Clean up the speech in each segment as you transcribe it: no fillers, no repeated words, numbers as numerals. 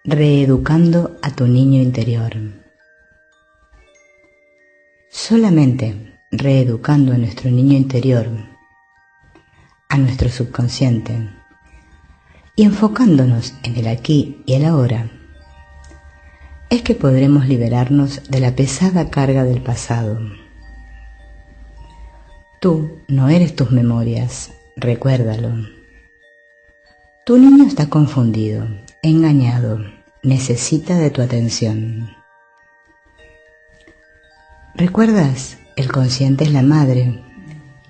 Reeducando a tu niño interior. Solamente reeducando a nuestro niño interior, a nuestro subconsciente, y enfocándonos en el aquí y el ahora, es que podremos liberarnos de la pesada carga del pasado. Tú no eres tus memorias, recuérdalo. Tu niño está confundido, engañado, necesita de tu atención. ¿Recuerdas? El consciente es la madre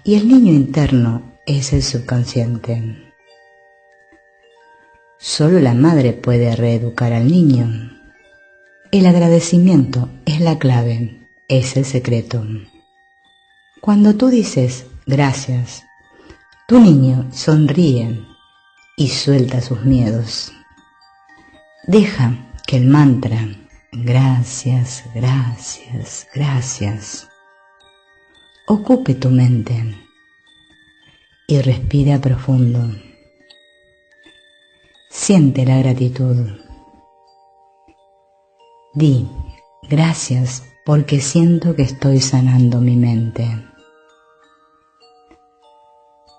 y el niño interno es el subconsciente. Solo la madre puede reeducar al niño. El agradecimiento es la clave, es el secreto. Cuando tú dices gracias, tu niño sonríe y suelta sus miedos. Deja que el mantra gracias, gracias, gracias ocupe tu mente y respira profundo. Siente la gratitud. Di gracias porque siento que estoy sanando mi mente.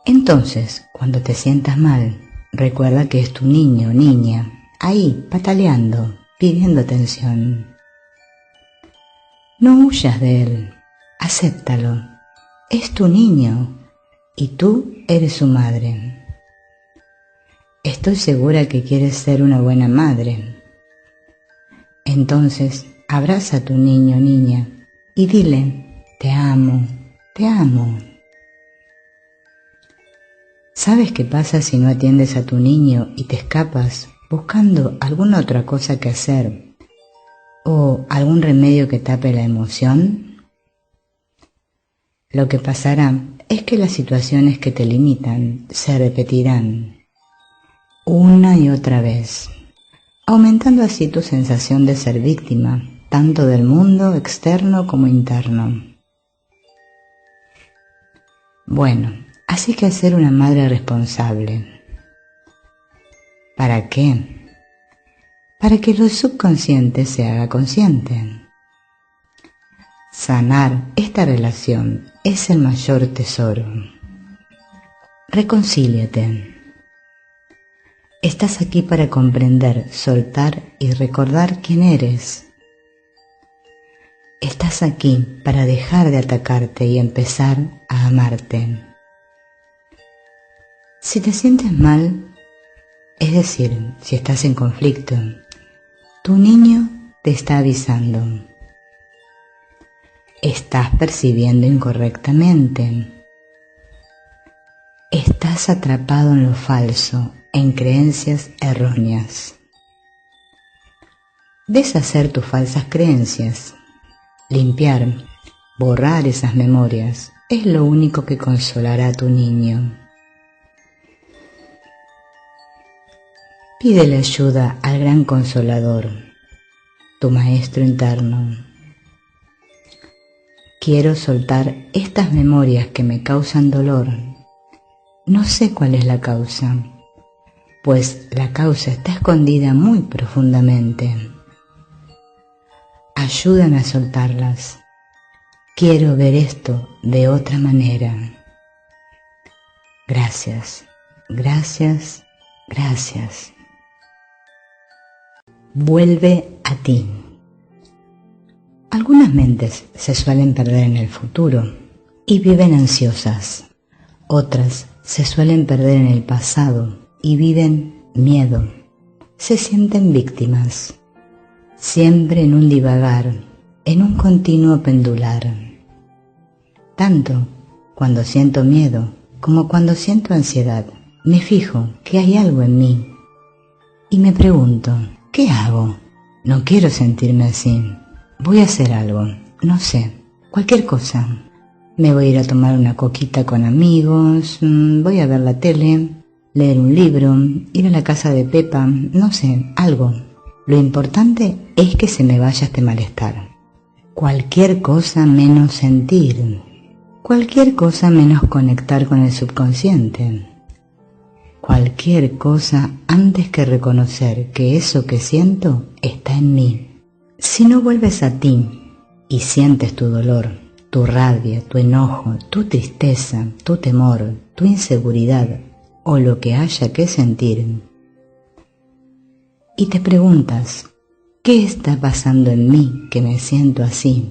Entonces, cuando te sientas mal, recuerda que es tu niño o niña, ahí, pataleando, pidiendo atención. No huyas de él, acéptalo. Es tu niño y tú eres su madre. Estoy segura que quieres ser una buena madre. Entonces, abraza a tu niño o niña y dile, te amo, te amo. ¿Sabes qué pasa si no atiendes a tu niño y te escapas buscando alguna otra cosa que hacer o algún remedio que tape la emoción? Lo que pasará es que las situaciones que te limitan se repetirán una y otra vez, aumentando así tu sensación de ser víctima, tanto del mundo externo como interno. Bueno, así que ser una madre responsable. ¿Para qué? Para que lo subconsciente se haga consciente. Sanar esta relación es el mayor tesoro. Reconcíliate. Estás aquí para comprender, soltar y recordar quién eres. Estás aquí para dejar de atacarte y empezar a amarte. Si te sientes mal, es decir, si estás en conflicto, tu niño te está avisando. Estás percibiendo incorrectamente. Estás atrapado en lo falso, en creencias erróneas. Deshacer tus falsas creencias, limpiar, borrar esas memorias, es lo único que consolará a tu niño. Pídele ayuda al gran consolador, tu maestro interno. Quiero soltar estas memorias que me causan dolor. No sé cuál es la causa, pues la causa está escondida muy profundamente. Ayúdame a soltarlas. Quiero ver esto de otra manera. Gracias, gracias, gracias. Vuelve a ti. Algunas mentes se suelen perder en el futuro y viven ansiosas. Otras se suelen perder en el pasado y viven miedo. Se sienten víctimas. Siempre en un divagar, en un continuo pendular. Tanto cuando siento miedo como cuando siento ansiedad, me fijo que hay algo en mí y me pregunto, ¿qué hago? No quiero sentirme así. Voy a hacer algo, no sé, cualquier cosa. Me voy a ir a tomar una coquita con amigos, voy a ver la tele, leer un libro, ir a la casa de Pepa, no sé, algo. Lo importante es que se me vaya este malestar. Cualquier cosa menos sentir, cualquier cosa menos conectar con el subconsciente. cualquier cosa antes que reconocer que eso que siento está en mí. Si no vuelves a ti y sientes tu dolor, tu rabia, tu enojo, tu tristeza, tu temor, tu inseguridad o lo que haya que sentir, y te preguntas, ¿qué está pasando en mí que me siento así?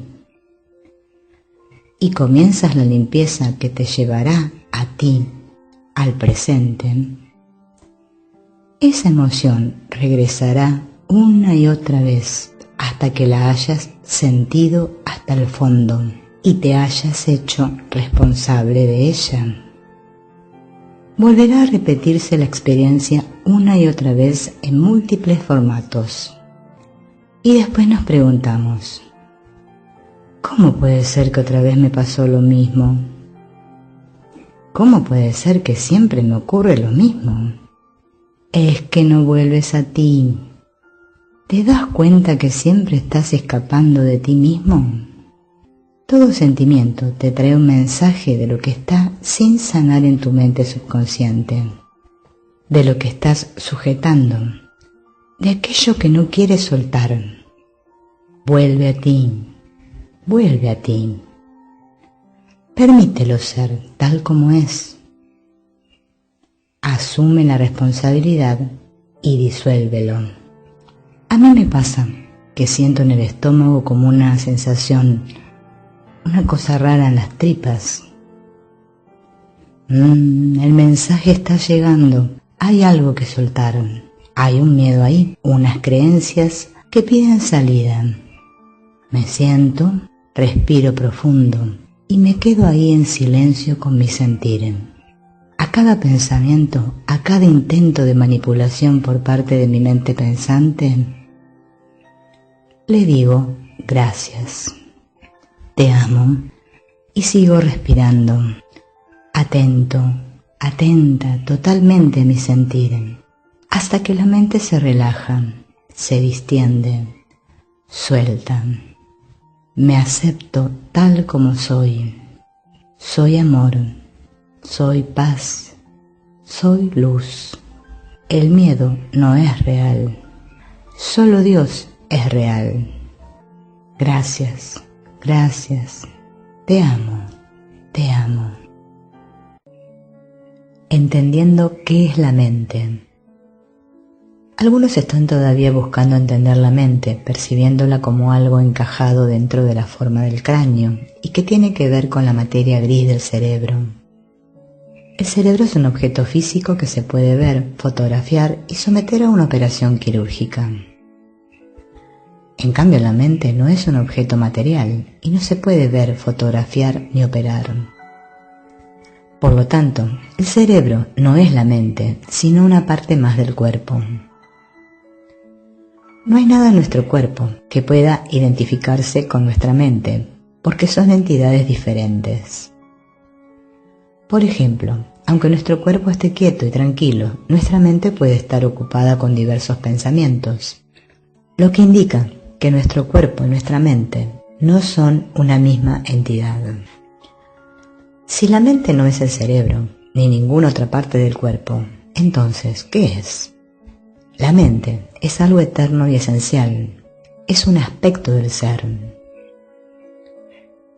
Y comienzas la limpieza que te llevará a ti, al presente, esa emoción regresará una y otra vez hasta que la hayas sentido hasta el fondo y te hayas hecho responsable de ella. Volverá a repetirse la experiencia una y otra vez en múltiples formatos. Y después nos preguntamos, ¿cómo puede ser que otra vez me pasó lo mismo? ¿Cómo puede ser que siempre me ocurre lo mismo? Es que no vuelves a ti. ¿Te das cuenta que siempre estás escapando de ti mismo? Todo sentimiento te trae un mensaje de lo que está sin sanar en tu mente subconsciente, de lo que estás sujetando, de aquello que no quieres soltar. Vuelve a ti, vuelve a ti. Permítelo ser tal como es. Asume la responsabilidad y disuélvelo. A mí me pasa que siento en el estómago como una sensación, una cosa rara en las tripas. El mensaje está llegando. Hay algo que soltar. Hay un miedo ahí, unas creencias que piden salida. Me siento, respiro profundo y me quedo ahí en silencio con mi sentir. A cada pensamiento, a cada intento de manipulación por parte de mi mente pensante, le digo gracias, te amo y sigo respirando, atento, atenta totalmente a mi sentir, hasta que la mente se relaja, se distiende, suelta. Me acepto tal como soy. Soy amor, soy paz, soy luz. El miedo no es real, solo Dios es real. Gracias, gracias, te amo, te amo. Entendiendo qué es la mente. Algunos están todavía buscando entender la mente, percibiéndola como algo encajado dentro de la forma del cráneo y que tiene que ver con la materia gris del cerebro. El cerebro es un objeto físico que se puede ver, fotografiar y someter a una operación quirúrgica. En cambio, la mente no es un objeto material y no se puede ver, fotografiar ni operar. Por lo tanto, el cerebro no es la mente, sino una parte más del cuerpo. No hay nada en nuestro cuerpo que pueda identificarse con nuestra mente, porque son entidades diferentes. Por ejemplo, aunque nuestro cuerpo esté quieto y tranquilo, nuestra mente puede estar ocupada con diversos pensamientos, lo que indica que nuestro cuerpo y nuestra mente no son una misma entidad. Si la mente no es el cerebro, ni ninguna otra parte del cuerpo, entonces, ¿qué es? La mente es algo eterno y esencial, es un aspecto del ser.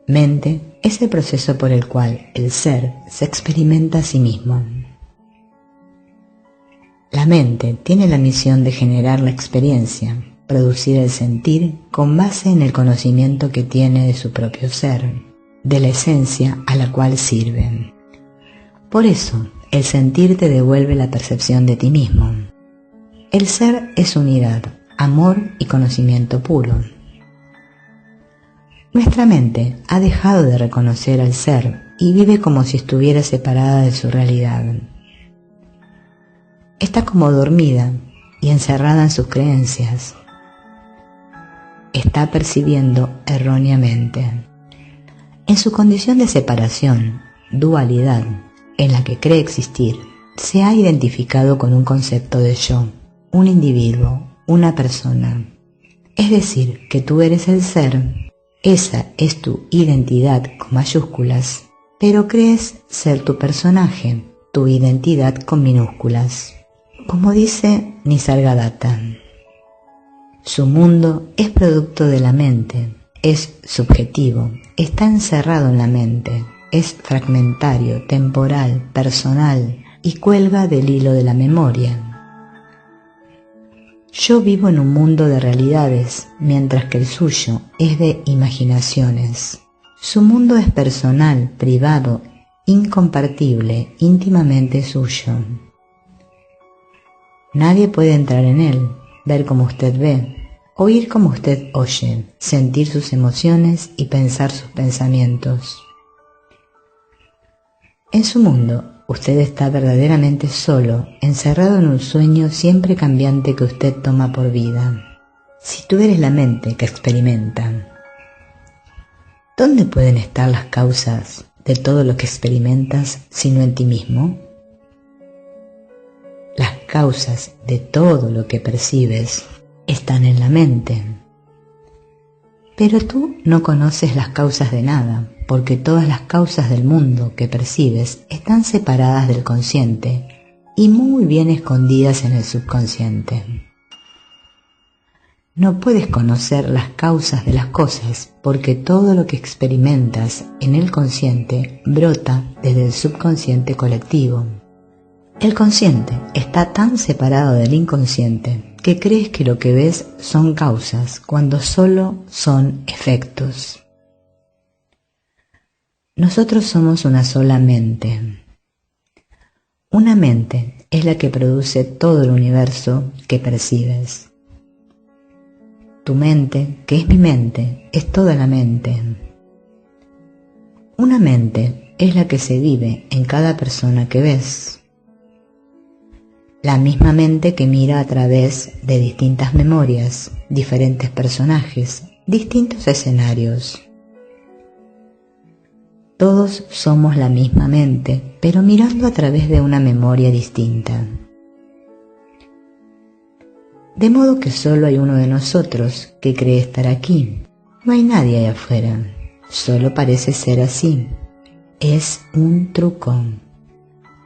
Mente es el proceso por el cual el ser se experimenta a sí mismo. La mente tiene la misión de generar la experiencia, producir el sentir con base en el conocimiento que tiene de su propio ser, de la esencia a la cual sirve. Por eso, el sentir te devuelve la percepción de ti mismo. El ser es unidad, amor y conocimiento puro. Nuestra mente ha dejado de reconocer al ser y vive como si estuviera separada de su realidad. Está como dormida y encerrada en sus creencias. Está percibiendo erróneamente. En su condición de separación, dualidad, en la que cree existir, se ha identificado con un concepto de yo, un individuo, una persona. Es decir, que tú eres el ser, esa es tu identidad con mayúsculas, pero crees ser tu personaje, tu identidad con minúsculas. Como dice Nisargadatta, su mundo es producto de la mente, es subjetivo, está encerrado en la mente, es fragmentario, temporal, personal y cuelga del hilo de la memoria. Yo vivo en un mundo de realidades, mientras que el suyo es de imaginaciones. Su mundo es personal, privado, incompartible, íntimamente suyo. Nadie puede entrar en él, ver como usted ve, oír como usted oye, sentir sus emociones y pensar sus pensamientos. En su mundo, usted está verdaderamente solo, encerrado en un sueño siempre cambiante que usted toma por vida. Si tú eres la mente que experimenta, ¿dónde pueden estar las causas de todo lo que experimentas sino en ti mismo? Las causas de todo lo que percibes están en la mente. Pero tú no conoces las causas de nada, porque todas las causas del mundo que percibes están separadas del consciente y muy bien escondidas en el subconsciente. No puedes conocer las causas de las cosas porque todo lo que experimentas en el consciente brota desde el subconsciente colectivo. El consciente está tan separado del inconsciente que crees que lo que ves son causas cuando solo son efectos. Nosotros somos una sola mente. Una mente es la que produce todo el universo que percibes. Tu mente, que es mi mente, es toda la mente. Una mente es la que se vive en cada persona que ves. La misma mente que mira a través de distintas memorias, diferentes personajes, distintos escenarios. Todos somos la misma mente, pero mirando a través de una memoria distinta. De modo que solo hay uno de nosotros que cree estar aquí. No hay nadie allá afuera, solo parece ser así. Es un truco.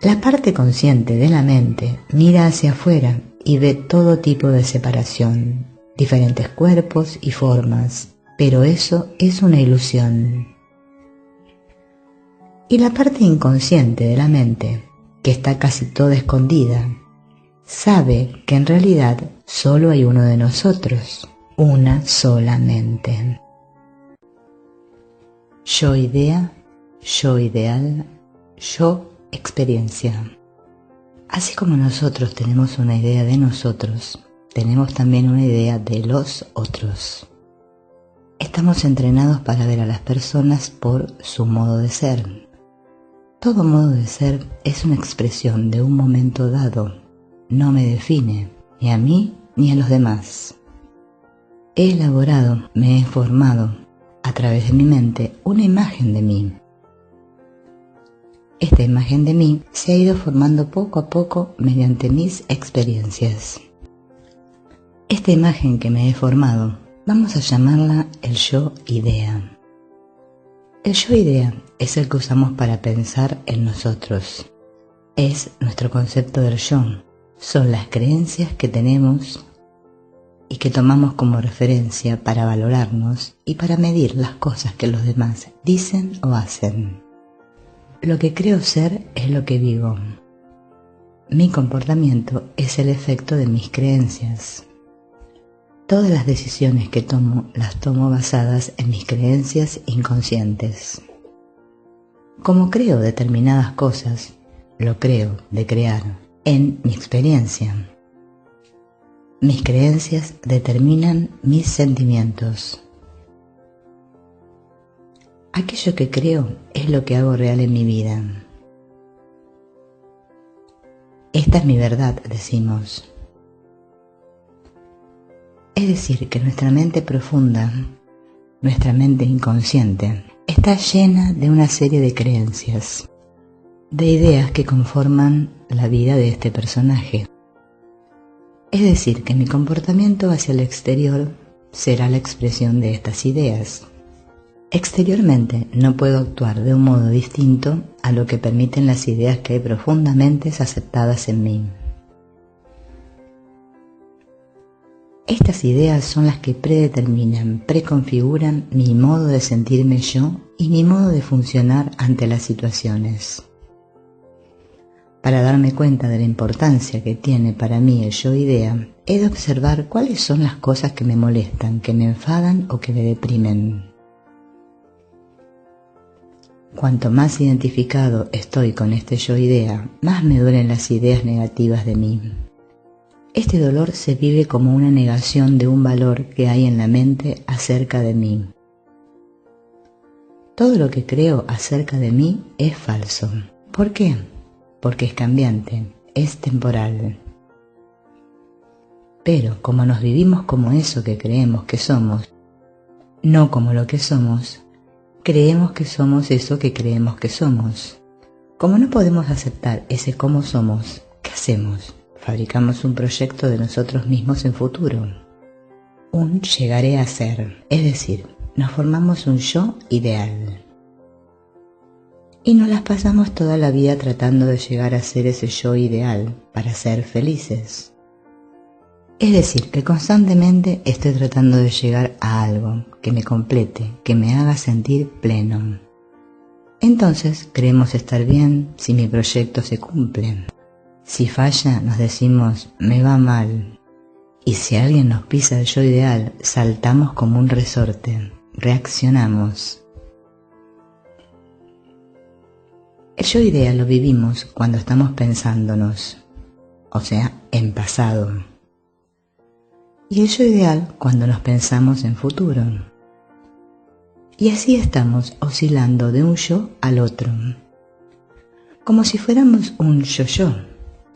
La parte consciente de la mente mira hacia afuera y ve todo tipo de separación, diferentes cuerpos y formas, pero eso es una ilusión. Y la parte inconsciente de la mente, que está casi toda escondida, sabe que en realidad solo hay uno de nosotros, una sola mente. Yo idea, yo ideal, yo experiencia. Así como nosotros tenemos una idea de nosotros, tenemos también una idea de los otros. Estamos entrenados para ver a las personas por su modo de ser. Todo modo de ser es una expresión de un momento dado. No me define, ni a mí ni a los demás. He elaborado, me he formado, a través de mi mente, una imagen de mí. Esta imagen de mí se ha ido formando poco a poco mediante mis experiencias. Esta imagen que me he formado, vamos a llamarla el yo idea. El yo idea es el que usamos para pensar en nosotros. Es nuestro concepto del yo. Son las creencias que tenemos y que tomamos como referencia para valorarnos y para medir las cosas que los demás dicen o hacen. Lo que creo ser es lo que vivo. Mi comportamiento es el efecto de mis creencias. Todas las decisiones que tomo las tomo basadas en mis creencias inconscientes. Como creo determinadas cosas, lo creo de crear en mi experiencia. Mis creencias determinan mis sentimientos. Aquello que creo es lo que hago real en mi vida. Esta es mi verdad, decimos. Es decir, que nuestra mente profunda, nuestra mente inconsciente, está llena de una serie de creencias, de ideas que conforman la vida de este personaje. Es decir, que mi comportamiento hacia el exterior será la expresión de estas ideas. Exteriormente no puedo actuar de un modo distinto a lo que permiten las ideas que hay profundamente aceptadas en mí. Estas ideas son las que predeterminan, preconfiguran mi modo de sentirme yo y mi modo de funcionar ante las situaciones. Para darme cuenta de la importancia que tiene para mí el yo-idea, he de observar cuáles son las cosas que me molestan, que me enfadan o que me deprimen. Cuanto más identificado estoy con este yo-idea, más me duelen las ideas negativas de mí. Este dolor se vive como una negación de un valor que hay en la mente acerca de mí. Todo lo que creo acerca de mí es falso. ¿Por qué? Porque es cambiante, es temporal. Pero como nos vivimos como eso que creemos que somos, no como lo que somos, creemos que somos eso que creemos que somos. Como no podemos aceptar ese cómo somos, ¿qué hacemos? Fabricamos un proyecto de nosotros mismos en futuro. Un llegaré a ser, es decir, nos formamos un yo ideal. Y nos las pasamos toda la vida tratando de llegar a ser ese yo ideal para ser felices. Es decir, que constantemente estoy tratando de llegar a algo que me complete, que me haga sentir pleno. Entonces creemos estar bien si mi proyecto se cumple. Si falla, nos decimos, me va mal. Y si alguien nos pisa el yo ideal, saltamos como un resorte, reaccionamos. El yo ideal lo vivimos cuando estamos pensándonos, o sea, en pasado. Y el yo ideal cuando nos pensamos en futuro. Y así estamos oscilando de un yo al otro, como si fuéramos un yo-yo.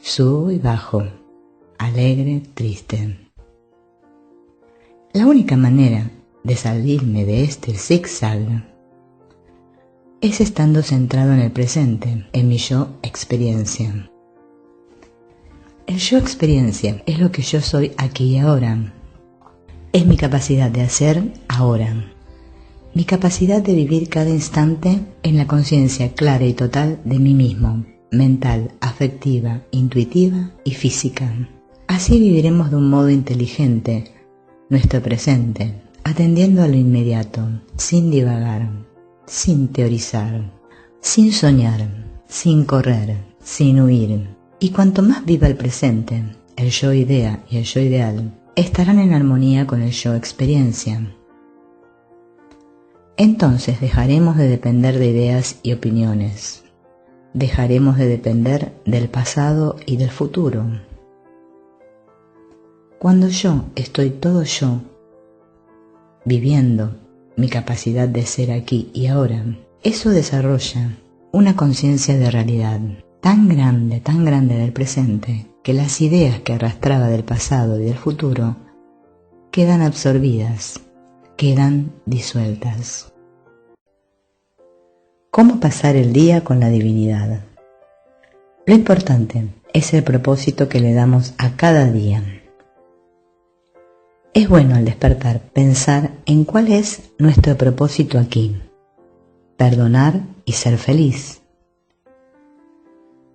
Subo y bajo, alegre, triste. La única manera de salirme de este zigzag es estando centrado en el presente, en mi yo experiencia. El yo experiencia es lo que yo soy aquí y ahora. Es mi capacidad de hacer ahora. Mi capacidad de vivir cada instante en la conciencia clara y total de mí mismo. Mental, afectiva, intuitiva y física. Así viviremos de un modo inteligente nuestro presente, atendiendo a lo inmediato, sin divagar, sin teorizar, sin soñar, sin correr, sin huir. Y cuanto más viva el presente, el yo idea y el yo ideal estarán en armonía con el yo experiencia. Entonces dejaremos de depender de ideas y opiniones. Dejaremos de depender del pasado y del futuro. Cuando yo estoy todo yo, viviendo mi capacidad de ser aquí y ahora, eso desarrolla una conciencia de realidad tan grande del presente, que las ideas que arrastraba del pasado y del futuro quedan absorbidas, quedan disueltas. ¿Cómo pasar el día con la divinidad? Lo importante es el propósito que le damos a cada día. Es bueno al despertar pensar en cuál es nuestro propósito aquí. Perdonar y ser feliz.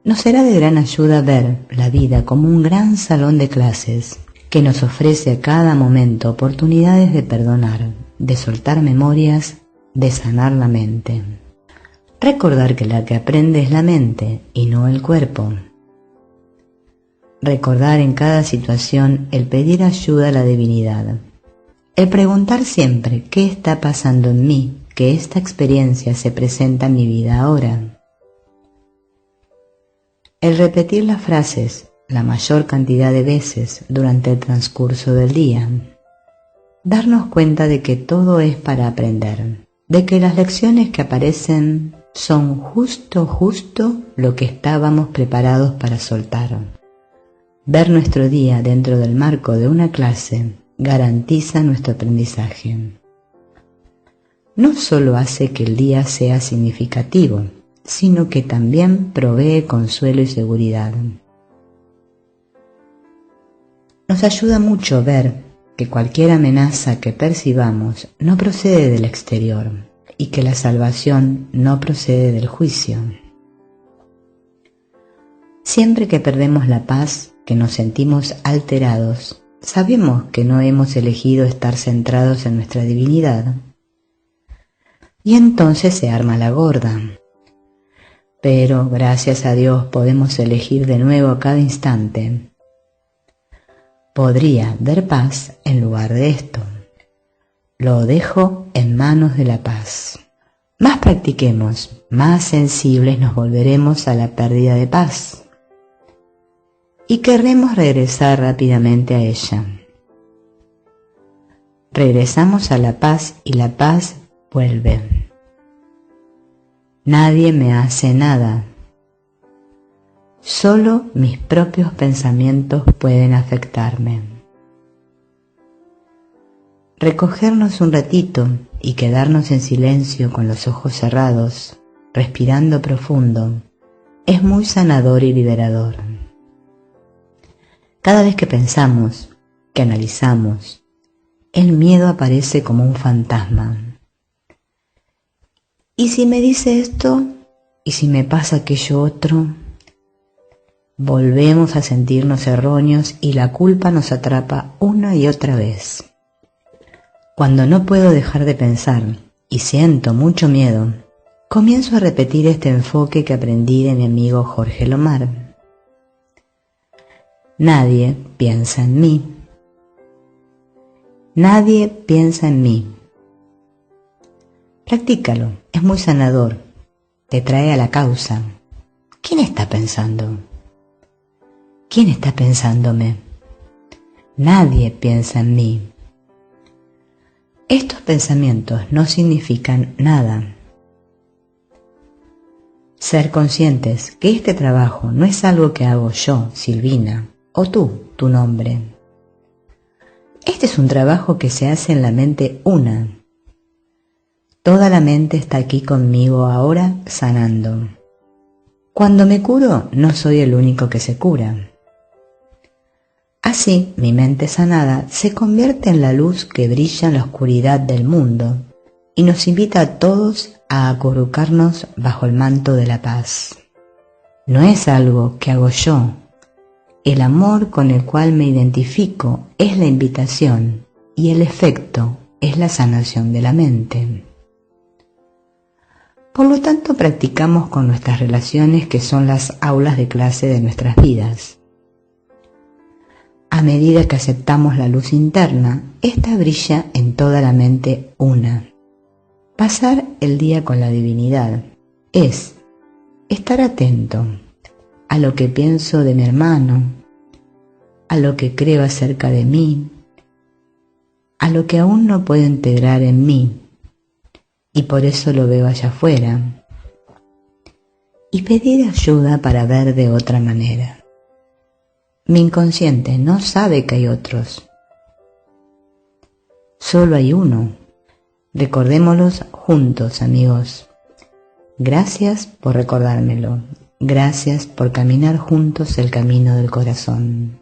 Nos será de gran ayuda ver la vida como un gran salón de clases que nos ofrece a cada momento oportunidades de perdonar, de soltar memorias, de sanar la mente. Recordar que la que aprende es la mente y no el cuerpo. Recordar en cada situación el pedir ayuda a la divinidad. El preguntar siempre qué está pasando en mí, que esta experiencia se presenta en mi vida ahora. El repetir las frases la mayor cantidad de veces durante el transcurso del día. Darnos cuenta de que todo es para aprender, de que las lecciones que aparecen son justo lo que estábamos preparados para soltar. Ver nuestro día dentro del marco de una clase garantiza nuestro aprendizaje. No solo hace que el día sea significativo, sino que también provee consuelo y seguridad. Nos ayuda mucho ver que cualquier amenaza que percibamos no procede del exterior y que la salvación no procede del juicio. Siempre que perdemos la paz, que nos sentimos alterados, sabemos que no hemos elegido estar centrados en nuestra divinidad. Y entonces se arma la gorda. Pero gracias a Dios podemos elegir de nuevo a cada instante. Podría haber paz en lugar de esto. Lo dejo en manos de la paz. Más practiquemos, más sensibles nos volveremos a la pérdida de paz. Y querremos regresar rápidamente a ella. Regresamos a la paz y la paz vuelve. Nadie me hace nada. Solo mis propios pensamientos pueden afectarme. Recogernos un ratito y quedarnos en silencio con los ojos cerrados, respirando profundo, es muy sanador y liberador. Cada vez que pensamos, que analizamos, el miedo aparece como un fantasma. ¿Y si me dice esto? ¿Y si me pasa aquello otro? Volvemos a sentirnos erróneos y la culpa nos atrapa una y otra vez. Cuando no puedo dejar de pensar y siento mucho miedo, comienzo a repetir este enfoque que aprendí de mi amigo Jorge Lomar. Nadie piensa en mí. Nadie piensa en mí. Practícalo, es muy sanador, te trae a la causa. ¿Quién está pensando? ¿Quién está pensándome? Nadie piensa en mí. Estos pensamientos no significan nada. Ser conscientes que este trabajo no es algo que hago yo, Silvina, o tú, tu nombre. Este es un trabajo que se hace en la mente una. Toda la mente está aquí conmigo ahora sanando. Cuando me curo, no soy el único que se cura. Así, mi mente sanada se convierte en la luz que brilla en la oscuridad del mundo y nos invita a todos a acurrucarnos bajo el manto de la paz. No es algo que hago yo. El amor con el cual me identifico es la invitación y el efecto es la sanación de la mente. Por lo tanto, practicamos con nuestras relaciones que son las aulas de clase de nuestras vidas. A medida que aceptamos la luz interna, esta brilla en toda la mente una. Pasar el día con la divinidad es estar atento a lo que pienso de mi hermano, a lo que creo acerca de mí, a lo que aún no puedo integrar en mí, y por eso lo veo allá afuera, y pedir ayuda para ver de otra manera. Mi inconsciente no sabe que hay otros. Solo hay uno. Recordémoslos juntos, amigos. Gracias por recordármelo. Gracias por caminar juntos el camino del corazón.